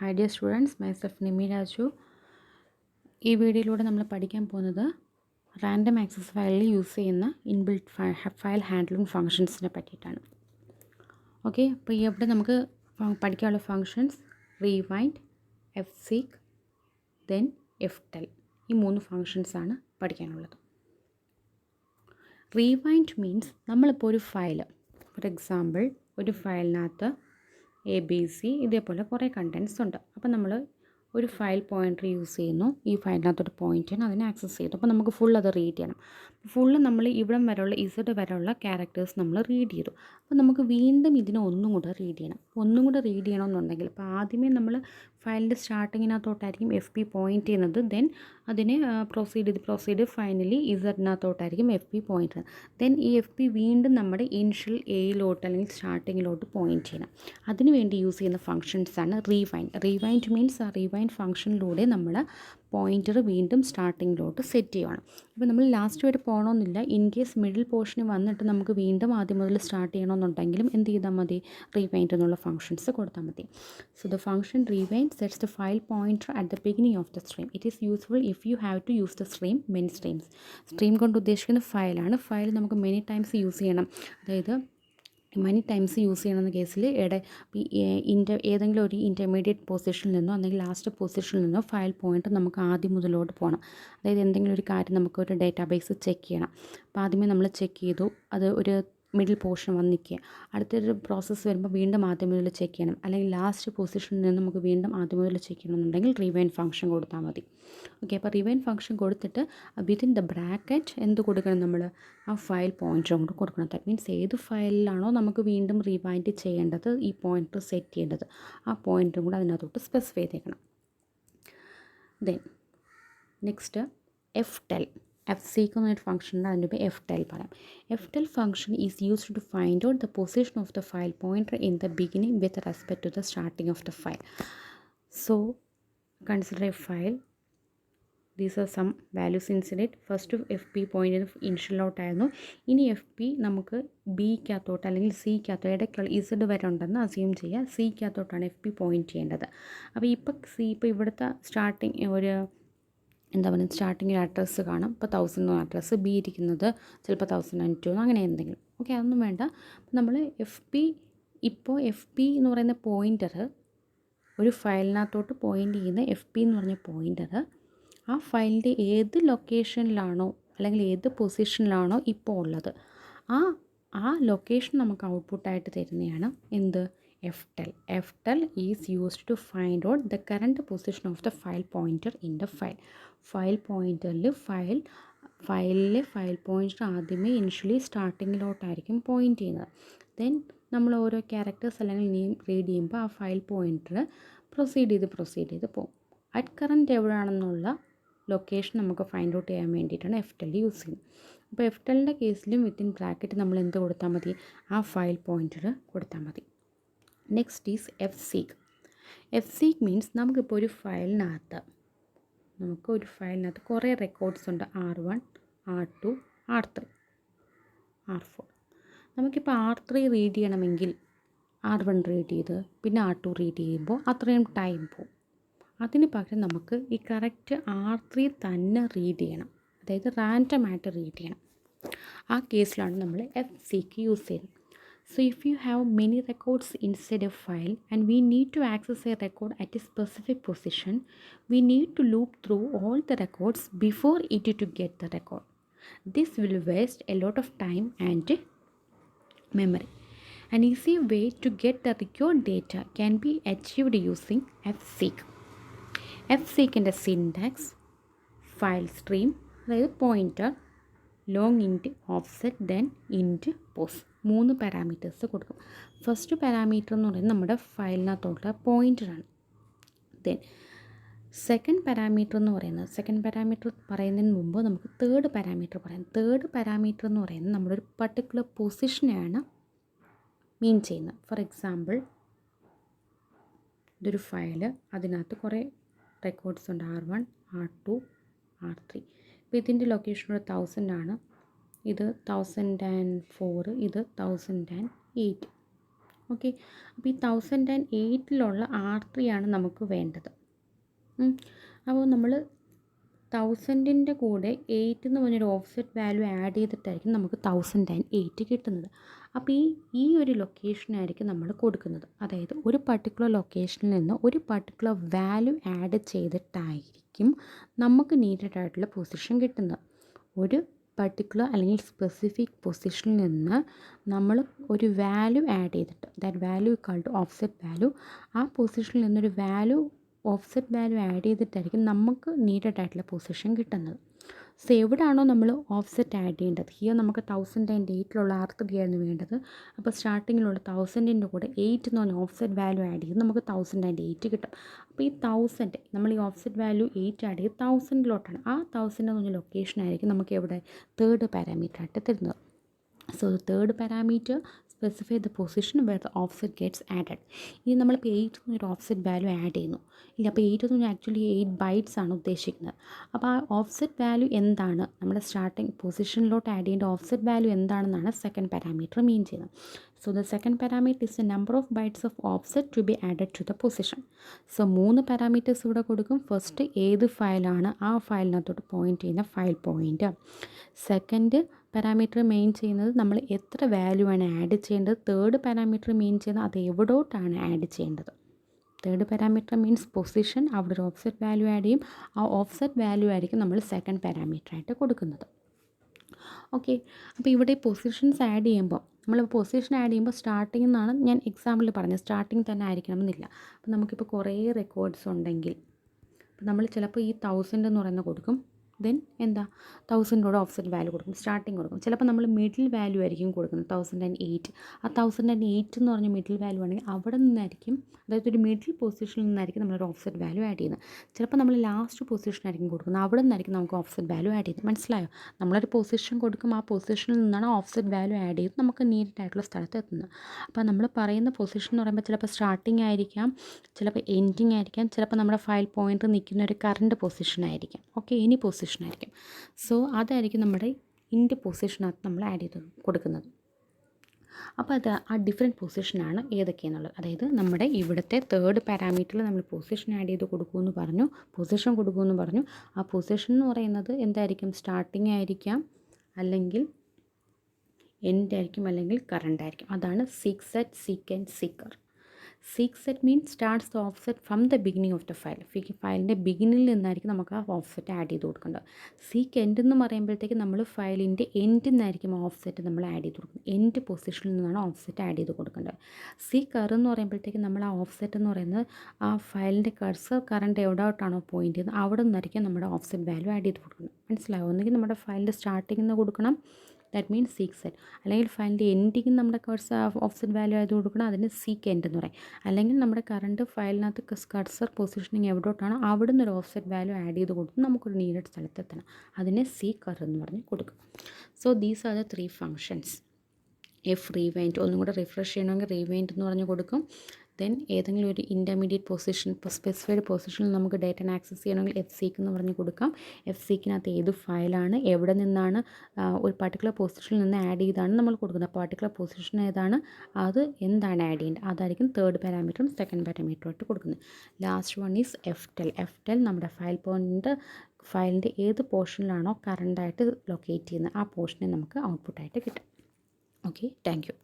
Hi dear students, myself Nimi Raju. ഈ വീഡിയോയിലൂടെ നമ്മൾ പഠിക്കാൻ പോകുന്നത് റാൻഡം ആക്സസ് ഫയലിൽ യൂസ് ചെയ്യുന്ന ഇൻബിൽറ്റ് ഫയൽ ഹാൻഡ്ലിംഗ് ഫങ്ഷൻസിനെ പറ്റിയിട്ടാണ്. ഓക്കെ, അപ്പോൾ ഇവിടെ നമുക്ക് പഠിക്കാനുള്ള functions rewind, F seek, then F tell, ഈ 3 ഫങ്ഷൻസാണ് പഠിക്കാനുള്ളത്. റീവൈൻഡ് മീൻസ് നമ്മളിപ്പോൾ ഒരു ഫയൽ, ഫോർ എക്സാമ്പിൾ ഒരു ഫയലിനകത്ത് ABC ഇതേപോലെ കുറേ കണ്ടൻസ് ഉണ്ട്. അപ്പോൾ നമ്മൾ ഒരു ഫയൽ പോയിൻ്റർ യൂസ് ചെയ്യുന്നു. ഈ ഫയലിനകത്തൊരു പോയിൻ്ററിന് അതിനെ ആക്സസ് ചെയ്തു. അപ്പോൾ നമുക്ക് ഫുൾ അത് റീഡ് ചെയ്യണം. ഫുള്ള് നമ്മൾ ഇവിടം വരെയുള്ള ഇസഡ് വരെയുള്ള ക്യാരക്ടേഴ്സ് നമ്മൾ റീഡ് ചെയ്തു. അപ്പോൾ നമുക്ക് വീണ്ടും ഇതിനെ ഒന്നും കൂടെ റീഡ് ചെയ്യണം. ഒന്നും കൂടെ റീഡ് ചെയ്യണമെന്നുണ്ടെങ്കിൽ ഇപ്പോൾ ആദ്യമേ നമ്മൾ ഫയലിൻ്റെ സ്റ്റാർട്ടിങ്ങിനകത്തോട്ടായിരിക്കും FP പോയിൻ്റ് ചെയ്യുന്നത്. ദെൻ അതിനെ പ്രൊസീഡ് ഫൈനലി ഇസഡിനകത്തോട്ടായിരിക്കും FP പോയിൻ്റ് ചെയ്യുന്നത്. ദെൻ ഈ FP വീണ്ടും നമ്മുടെ ഇനിഷ്യൽ എയിലോട്ട് അല്ലെങ്കിൽ സ്റ്റാർട്ടിങ്ങിലോട്ട് പോയിൻ്റ് ചെയ്യണം. അതിനുവേണ്ടി യൂസ് ചെയ്യുന്ന ഫങ്ഷൻസാണ് റീവൈൻഡ്. റീവൈൻഡ് മീൻസ് ആ റീവൈൻഡ് ഫങ്ഷനിലൂടെ നമ്മൾ പോയിൻ്റർ വീണ്ടും സ്റ്റാർട്ടിങ്ങിലോട്ട് സെറ്റ് ചെയ്യുകയാണ്. അപ്പോൾ നമ്മൾ ലാസ്റ്റ് വരെ പോകണമെന്നില്ല. ഇൻ കേസ് മിഡിൽ പോർഷന് വന്നിട്ട് നമുക്ക് വീണ്ടും ആദ്യം മുതൽ സ്റ്റാർട്ട് ചെയ്യണമെന്നുണ്ടെങ്കിലും എന്ത് ചെയ്താൽ മതി, റീവൈൻഡ് എന്നുള്ള ഫങ്ഷൻസ് കൊടുത്താൽ മതി. So the function rewind sets the file pointer at the beginning of the stream. It is useful if you have to use the stream many streams. Stream കൊണ്ട് ഉദ്ദേശിക്കുന്ന ഫയലാണ്. ഫയൽ നമുക്ക് മെനി ടൈംസ് യൂസ് ചെയ്യണം. അതായത് മനി times use ചെയ്യണമെന്ന കേസിൽ ഏതെങ്കിലും ഒരു ഇൻ്റർമീഡിയറ്റ് പൊസിഷനിൽ നിന്നോ അല്ലെങ്കിൽ ലാസ്റ്റ് പൊസിഷനിൽ നിന്നോ ഫയൽ പോയിൻ്റ് നമുക്ക് ആദ്യം മുതലോട്ട് പോകണം. അതായത് എന്തെങ്കിലും ഒരു കാര്യം നമുക്കൊരു ഡേറ്റാബേസ് ചെക്ക് ചെയ്യണം. അപ്പോൾ ആദ്യമേ നമ്മൾ ചെക്ക് ചെയ്തു, അത് ഒരു മിഡിൽ പോർഷൻ വന്ന് നിൽക്കുക. അടുത്തൊരു പ്രോസസ്സ് വരുമ്പോൾ വീണ്ടും ആദ്യം മുതൽ ചെക്ക് ചെയ്യണം. അല്ലെങ്കിൽ ലാസ്റ്റ് പൊസിഷനിൽ നിന്ന് നമുക്ക് വീണ്ടും ആദ്യം മുതൽ ചെക്ക് ചെയ്യണമെന്നുണ്ടെങ്കിൽ റിവൈൻഡ് ഫംഗ്ഷൻ കൊടുത്താൽ മതി. ഓക്കെ, അപ്പോൾ റിവൈൻഡ് ഫംഗ്ഷൻ കൊടുത്തിട്ട് വിത്തിൻ ദ ബ്രാക്കറ്റ് എന്ത് കൊടുക്കണം, നമ്മൾ ആ ഫയൽ പോയിൻ്ററും കൂടെ കൊടുക്കണം. ദാറ്റ് മീൻസ് ഏത് ഫയലിലാണോ നമുക്ക് വീണ്ടും റിവൈൻഡ് ചെയ്യേണ്ടത്, ഈ പോയിൻ്റർ സെറ്റ് ചെയ്യേണ്ടത്, ആ പോയിൻ്ററും കൂടെ അതിനകത്തോട്ട് സ്പെസിഫൈ ചെയ്തേക്കണം. Then next F tell. F seek എന്നൊരു ഫംഗ്ഷനുണ്ട്, അതിൻ്റെ പേര് എഫ് ടെൽ പറയാം. F tell function is used to find out the position of the file pointer in the beginning with respect to the starting of the file. So consider a file. These are some values inside it. First FP point ഇനിഷ്യലോട്ടായിരുന്നു. ഇനി FP നമുക്ക് ബിക്കകത്തോട്ട് അല്ലെങ്കിൽ സിക്കകത്തോ ഇടയ്ക്കുള്ള Z വരെ ഉണ്ടെന്ന് assume ചെയ്യുക. സിക്കകത്തോട്ടാണ് FP point ചെയ്യേണ്ടത്. അപ്പോൾ ഇപ്പോൾ ഇവിടുത്തെ സ്റ്റാർട്ടിങ് ഒരു എന്താ പറയുക, സ്റ്റാർട്ടിങ്ങിൽ അഡ്രസ്സ് കാണാം. ഇപ്പോൾ 1000 അഡ്രസ്സ്, ബി ഇരിക്കുന്നത് ചിലപ്പോൾ 1002 അങ്ങനെ എന്തെങ്കിലും. ഓക്കെ, അതൊന്നും വേണ്ട. നമ്മൾ FP എന്ന് പറയുന്ന പോയിൻ്റർ, ഒരു ഫയലിനകത്തോട്ട് പോയിൻ്റ് ചെയ്യുന്ന FP എന്ന് പറഞ്ഞ പോയിൻ്റർ ആ ഫയലിൻ്റെ ഏത് ലൊക്കേഷനിലാണോ അല്ലെങ്കിൽ ഏത് പൊസിഷനിലാണോ ഇപ്പോൾ ഉള്ളത്, ആ ലൊക്കേഷൻ നമുക്ക് ഔട്ട്പുട്ടായിട്ട് തരുന്നതാണ് എന്ത്, F tell. F tell is used to find out the current position of the file pointer in the file. File പോയിൻ്ററിൽ ഫയലിലെ ഫയൽ പോയിൻ്റർ ആദ്യമേ ഇനിഷ്യലി സ്റ്റാർട്ടിങ്ങിലോട്ടായിരിക്കും പോയിൻ്റ് ചെയ്യുന്നത്. ദെൻ നമ്മൾ ഓരോ ക്യാരക്ടേഴ്സ് അല്ലെങ്കിൽ നെയിം റീഡ് ചെയ്യുമ്പോൾ ആ ഫയൽ പോയിൻ്റർ പ്രൊസീഡ് ചെയ്ത് പോകും. അറ്റ് കറൻറ്റ് എവിടെയാണെന്നുള്ള ലൊക്കേഷൻ നമുക്ക് ഫൈൻഡ് ഔട്ട് ചെയ്യാൻ വേണ്ടിയിട്ടാണ് എഫ് ടെൽ യൂസ് ചെയ്യുന്നത്. അപ്പോൾ എഫ് ടെല്ലിൻ്റെ കേസിലും വിത്തിൻ ബ്രാക്കറ്റ് നമ്മൾ എന്ത് കൊടുത്താൽ മതി, ആ ഫയൽ പോയിൻ്റർ കൊടുത്താൽ മതി. Next is F seek. F seek means നമുക്കിപ്പോൾ ഒരു ഫയലിനകത്ത് കുറേ റെക്കോർഡ്സ് ഉണ്ട്. R1, R2, R3, R4. നമുക്കിപ്പോൾ R3 റീഡ് ചെയ്യണമെങ്കിൽ R1 റീഡ് ചെയ്ത് പിന്നെ R2 റീഡ് ചെയ്യുമ്പോൾ അത്രയും ടൈം പോകും. അതിന് പകരം നമുക്ക് ഈ കറക്റ്റ് R3 തന്നെ റീഡ് ചെയ്യണം, അതായത് റാൻഡമായിട്ട് റീഡ് ചെയ്യണം. ആ കേസിലാണ് നമ്മൾ എഫ് സീക്ക് യൂസ് ചെയ്യുന്നത്. So if you have many records inside a file and we need to access a record at a specific position, we need to loop through all the records before it to get the record. This will waste a lot of time and memory. An easy way to get the required data can be achieved using fseek. fseekൻ്റെ syntax file stream, അതായത് pointer, long int offset, then int pos, 3 parameters കൊടുക്കും. First parameter എന്ന് പറയുന്നത് നമ്മുടെ ഫയലിനകത്തോട്ടുള്ള പോയിൻ്ററാണ്. Then second parameter പറയുന്നതിന് മുമ്പ് നമുക്ക് തേർഡ് പാരാമീറ്റർ പറയാം. തേർഡ് പാരാമീറ്റർ എന്ന് പറയുന്നത് നമ്മളൊരു പർട്ടിക്കുലർ പൊസിഷനെയാണ് മീൻ ചെയ്യുന്നത്. ഫോർ എക്സാമ്പിൾ ഇതൊരു ഫയൽ, അതിനകത്ത് കുറേ റെക്കോർഡ്സ് ഉണ്ട്, R1, R2, R3. ഇപ്പോൾ ഇതിൻ്റെ ലൊക്കേഷൻ ഒരു 1000 ഇത് 1004, ഇത് 1008. ഓക്കെ, അപ്പോൾ ഈ 1008 R3 ആണ് നമുക്ക് വേണ്ടത്. അപ്പോൾ നമ്മൾ 1000ൻ്റെ കൂടെ 8 എന്ന് പറഞ്ഞൊരു ഓഫ്സെറ്റ് വാല്യൂ ആഡ് ചെയ്തിട്ടായിരിക്കും നമുക്ക് 1008 കിട്ടുന്നത്. അപ്പോൾ ഈ ഒരു ലൊക്കേഷനായിരിക്കും നമ്മൾ കൊടുക്കുന്നത്. അതായത് ഒരു പർട്ടിക്കുലർ ലൊക്കേഷനിൽ നിന്ന് ഒരു പർട്ടിക്കുലർ വാല്യൂ ആഡ് ചെയ്തിട്ടായിരിക്കും നമുക്ക് നീഡഡ് ആയിട്ടുള്ള പൊസിഷൻ കിട്ടുന്നത്. ഒരു പർട്ടിക്കുലർ അല്ലെങ്കിൽ സ്പെസിഫിക് പൊസിഷനിൽ നിന്ന് നമ്മൾ ഒരു വാല്യൂ ആഡ് ചെയ്തിട്ട്, that value equal to offset value, ആ പൊസിഷനിൽ നിന്നൊരു വാല്യൂ ഓഫ്സെറ്റ് വാല്യൂ ആഡ് ചെയ്തിട്ടായിരിക്കും നമുക്ക് നീഡഡ് ആയിട്ടുള്ള പൊസിഷൻ കിട്ടുന്നത്. സോ എവിടെയാണോ നമ്മൾ ഓഫ്സെറ്റ് ആഡ് ചെയ്യേണ്ടത്, ഹിയർ നമുക്ക് 1008 R3 ആയിരുന്നു വേണ്ടത്. അപ്പോൾ സ്റ്റാർട്ടിങ്ങിലുള്ള 1000ൻ്റെ കൂടെ 8 എന്ന് പറഞ്ഞ ഓഫ്സെറ്റ് വാല്യൂ ആഡ് ചെയ്ത് നമുക്ക് 1008 കിട്ടും. അപ്പോൾ ഈ 1000 നമ്മൾ ഈ ഓഫ്സെറ്റ് വാല്യൂ 8 ആഡ് ചെയ്ത് 1000ലോട്ടാണ്. ആ 1000 എന്ന് പറഞ്ഞ ലൊക്കേഷനായിരിക്കും നമുക്ക് എവിടെ തേർഡ് പാരാമീറ്റർ ആയിട്ട് തരുന്നത്. So third parameter specify the position where the offset gets added. ഇനി നമ്മളിപ്പോൾ 8 എന്നൊരു ഓഫ്സെറ്റ് വാല്യൂ ആഡ് ചെയ്യുന്നു. ഇല്ല, അപ്പോൾ 8 എന്ന് പറഞ്ഞാൽ ആക്ച്വലി 8 ബൈറ്റ്സ് ആണ് ഉദ്ദേശിക്കുന്നത്. അപ്പോൾ ആ ഓഫ്സെറ്റ് വാല്യൂ എന്താണ്, നമ്മുടെ സ്റ്റാർട്ടിങ് പൊസിഷനിലോട്ട് ആഡ് ചെയ്യേണ്ട ഓഫ്സെറ്റ് വാല്യൂ എന്താണെന്നാണ് സെക്കൻഡ് പാരാമീറ്റർ മീൻ ചെയ്യുന്നത്. So the second parameter is the number of bytes of offset to be added to the position. So 3 parameters ഇവിടെ കൊടുക്കും. ഫസ്റ്റ് ഏത് ഫയലാണ് ആ ഫയലിനകത്തോട്ട് പോയിൻറ്റ് ചെയ്യുന്ന file point. Second parameter mean ചെയ്യുന്നത് നമ്മൾ എത്ര വാല്യൂ ആണ് ആഡ് ചെയ്യേണ്ടത്. തേർഡ് പാരാമീറ്റർ മെയിൻ ചെയ്യുന്നത് അത് എവിടോട്ടാണ് ആഡ് ചെയ്യേണ്ടത്. തേർഡ് പാരാമീറ്റർ മീൻസ് പൊസിഷൻ, അവിടെ ഒരു ഓഫ്സെറ്റ് വാല്യൂ ആഡ് ചെയ്യും. ആ ഓഫ്സെറ്റ് വാല്യൂ ആയിരിക്കും നമ്മൾ സെക്കൻഡ് പാരാമീറ്ററായിട്ട് കൊടുക്കുന്നത്. ഓക്കെ, അപ്പോൾ ഇവിടെ പൊസിഷൻസ് ആഡ് ചെയ്യുമ്പോൾ നമ്മൾ പൊസിഷൻ ആഡ് ചെയ്യുമ്പോൾ സ്റ്റാർട്ടിംഗ് നിന്നാണ് ഞാൻ എക്സാമ്പിൾ പറഞ്ഞത്, സ്റ്റാർട്ടിങ് തന്നെ ആയിരിക്കണമെന്നില്ല. അപ്പോൾ നമുക്കിപ്പോൾ കുറേ റെക്കോർഡ്സ് ഉണ്ടെങ്കിൽ അപ്പോൾ നമ്മൾ ചിലപ്പോൾ ഈ 1000 എന്ന് പറയുന്നത് കൊടുക്കും. ദെൻ എന്താ 1000 ഓഫ്സെറ്റ് വാല്യൂ കൊടുക്കും, സ്റ്റാർട്ടിങ് കൊടുക്കും. ചിലപ്പോൾ നമ്മൾ മിഡിൽ വാല്യൂ ആയിരിക്കും കൊടുക്കുന്നത് 1008. ആ 1008 എന്ന് പറഞ്ഞ മിഡിൽ വാല്യൂ ആണെങ്കിൽ അവിടെ നിന്നായിരിക്കും, അതായത് ഒരു മിഡിൽ പൊസിഷനിൽ നിന്നായിരിക്കും നമ്മളൊരു ഓഫ്സെറ്റ് വാല്യൂ ആഡ് ചെയ്യുന്നത്. ചിലപ്പോൾ നമ്മൾ ലാസ്റ്റ് പൊസിഷനായിരിക്കും കൊടുക്കുന്നത്, അവിടെ നിന്നായിരിക്കും നമുക്ക് ഓഫ്സെറ്റ് വാല്യൂ ആഡ് ചെയ്യുന്നത്. മനസ്സിലായോ? നമ്മളൊരു പൊസിഷൻ കൊടുക്കും, ആ പൊസിഷനിൽ നിന്നാണ് ഓഫ്സെറ്റ് വാല്യൂ ആഡ് ചെയ്ത് നമുക്ക് നീറ്റ് ആയിട്ടുള്ള സ്ഥലത്ത് എത്തുന്നത്. അപ്പോൾ നമ്മൾ പറയുന്ന പൊസിഷൻ എന്ന് പറയുമ്പോൾ ചിലപ്പോൾ സ്റ്റാർട്ടിങ് ആയിരിക്കാം, ചിലപ്പോൾ എൻഡിങ് ആയിരിക്കാം, ചിലപ്പോൾ നമ്മുടെ ഫയൽ പോയിൻ്റ് നിൽക്കുന്ന ഒരു കറണ്ട് പൊസിഷൻ ആയിരിക്കും. ഓക്കെ, ഇനി പൊസിഷൻ ആയിരിക്കും. സോ അതായിരിക്കും നമ്മുടെ ഇൻ്റെ പൊസിഷനകത്ത് നമ്മൾ ആഡ് ചെയ്ത് കൊടുക്കുന്നത്. അപ്പോൾ അത് ആ ഡിഫറെൻറ്റ് പൊസിഷനാണ് ഏതൊക്കെയാണെന്നുള്ളത്. അതായത് നമ്മുടെ ഇവിടുത്തെ തേർഡ് പാരാമീറ്ററിൽ നമ്മൾ പൊസിഷൻ ആഡ് ചെയ്ത് കൊടുക്കുമെന്ന് പറഞ്ഞു, പൊസിഷൻ കൊടുക്കുമെന്ന് പറഞ്ഞു. ആ പൊസിഷൻ എന്ന് പറയുന്നത് എന്തായിരിക്കും, സ്റ്റാർട്ടിങ് ആയിരിക്കാം, അല്ലെങ്കിൽ എൻഡ് ആയിരിക്കും, അല്ലെങ്കിൽ കറണ്ട് ആയിരിക്കും. അതാണ് seek set, seek and seeker. Seek set means starts the offset from the beginning of the file. ഫയലിൻ്റെ ബിഗിനിൽ നിന്നായിരിക്കും നമുക്ക് ആ ഓഫ്സെറ്റ് ആഡ് ചെയ്ത് കൊടുക്കേണ്ടത്. സീക്ക് എൻഡ് എന്ന് പറയുമ്പോഴത്തേക്ക് നമ്മൾ ഫയലിൻ്റെ എൻഡിൽ നിന്നായിരിക്കും ഓഫ്സെറ്റ് നമ്മൾ ആഡ് ചെയ്ത് കൊടുക്കുന്നത്. എൻഡ് പൊസിഷനിൽ നിന്നാണ് ഓഫ്സെറ്റ് ആഡ് ചെയ്ത് കൊടുക്കേണ്ടത്. സീക്കർ എന്ന് പറയുമ്പോഴത്തേക്ക് നമ്മൾ ആ ഓഫ്സെറ്റ് എന്ന് പറയുന്നത് ആ ഫയലിൻ്റെ കർസർ കറണ്ട് എവിടോട്ടാണോ പോയിൻ്റ് ചെയ്യുന്നത് അവിടെ നിന്നായിരിക്കും നമ്മുടെ ഓഫ്സെറ്റ് വാല്യൂ ആഡ് ചെയ്ത് കൊടുക്കുന്നത്. മനസ്സിലായോ? ഒന്നുകിൽ നമ്മുടെ ഫയലിൻ്റെ സ്റ്റാർട്ടിങ്ങിൽ നിന്ന് കൊടുക്കണം, ദാറ്റ് മീൻസ് സീക്ക് സെറ്റ്, അല്ലെങ്കിൽ ഫയലിൻ്റെ എൻഡിങ് നമ്മുടെ കർസർ ഓഫ്സെറ്റ് വാല്യൂ ആയത് കൊടുക്കണം, അതിന് സീക്ക് എൻഡ് എന്ന് പറയും. അല്ലെങ്കിൽ നമ്മുടെ കറണ്ട് ഫയലിനകത്ത് കർസർ പൊസിഷനിങ് എവിടോട്ടാണോ അവിടെ നിന്ന് ഒരു ഓഫ്സെറ്റ് വാല്യൂ ആഡ് ചെയ്ത് കൊടുക്കും നമുക്കൊരു നീഡഡ് സ്ഥലത്തെത്തണം, അതിനെ സീക്കർ എന്ന് പറഞ്ഞ് കൊടുക്കും. So these are the 3 functions. F rewind, ഒന്നും കൂടെ റിഫ്രഷ് ചെയ്യണമെങ്കിൽ റീവൈൻഡ് എന്ന് പറഞ്ഞ് കൊടുക്കും. ദെൻ ഏതെങ്കിലും ഒരു ഇൻ്റർമീഡിയറ്റ് പൊസിഷൻ, ഇപ്പോൾ സ്പെസിഫൈഡ് പൊസിഷനിൽ നമുക്ക് ഡേറ്റനെ ആക്സസ് ചെയ്യണമെങ്കിൽ എഫ് സീക്ക് എന്ന് പറഞ്ഞ് കൊടുക്കാം. എഫ് സീക്കിനകത്ത് ഏത് ഫയലാണ്, എവിടെ നിന്നാണ്, ഒരു പർട്ടിക്കുലർ പൊസിഷനിൽ നിന്ന് ആഡ് ചെയ്താണ് നമ്മൾ കൊടുക്കുന്നത്. പർട്ടിക്കുലർ പൊസിഷൻ ഏതാണ്, അത് എന്താണ് ആഡ് ചെയ്യേണ്ടത്, അതായിരിക്കും തേർഡ് പാരാമീറ്ററും സെക്കൻഡ് പാരാമീറ്ററുമായിട്ട് കൊടുക്കുന്നത്. Last one is F tell. F tell നമ്മുടെ ഫയലിൻ്റെ ഏത് പോർഷനിലാണോ കറണ്ടായിട്ട് ലൊക്കേറ്റ് ചെയ്യുന്നത് ആ പോർഷനെ നമുക്ക് ഔട്ട്പുട്ടായിട്ട് കിട്ടും. Okay, thank you.